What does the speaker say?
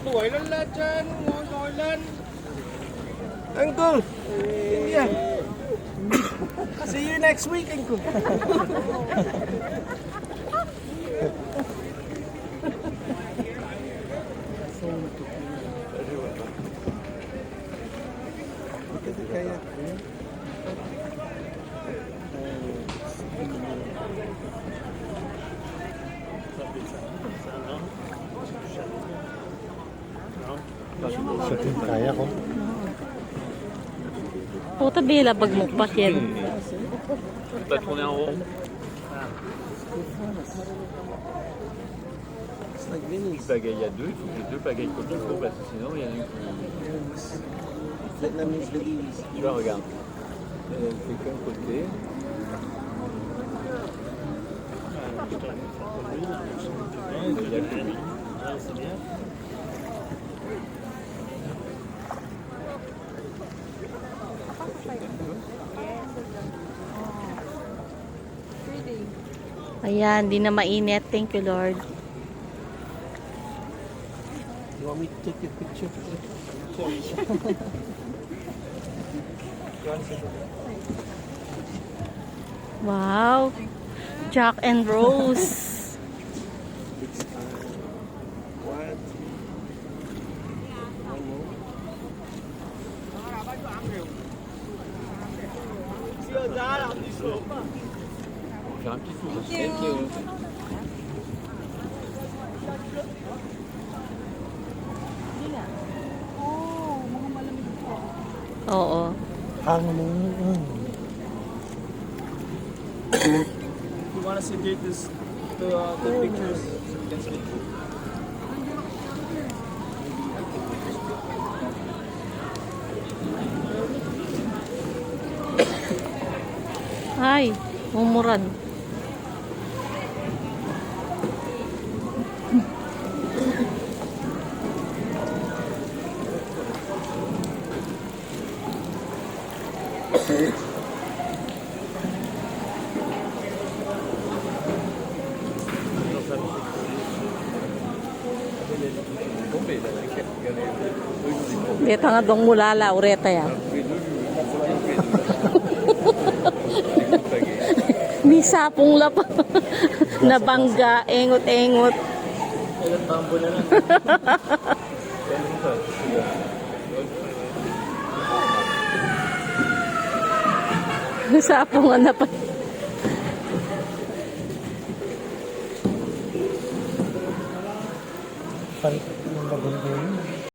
Tuổi lên lên trên, ngồi lên. Uncle, India. See you next week, Uncle. Sa tin kaya ko. Puta bila bagmukbak yan. T'as tourné en rond. Tu pagayes à deux, il faut que les deux pagayes comme il faut parce que sinon il y en a une qui. Tu vois, regarde. Elle fait qu'un côté. Il y a que lui. C'est bien. Ayan, di na mainit. Thank you, Lord. You want me to take your picture? Wow. Jack and Rose. What? Faire un petit tour. Thank you. Oo. You want us to take this, the pictures? You can speak. Ay, mumurad. Dito nga dong mulala, ureta ya. Ni sapong lapa. Nabangga, engot-engot. Tambo na lang. Sapong na pa. Palit ng bagong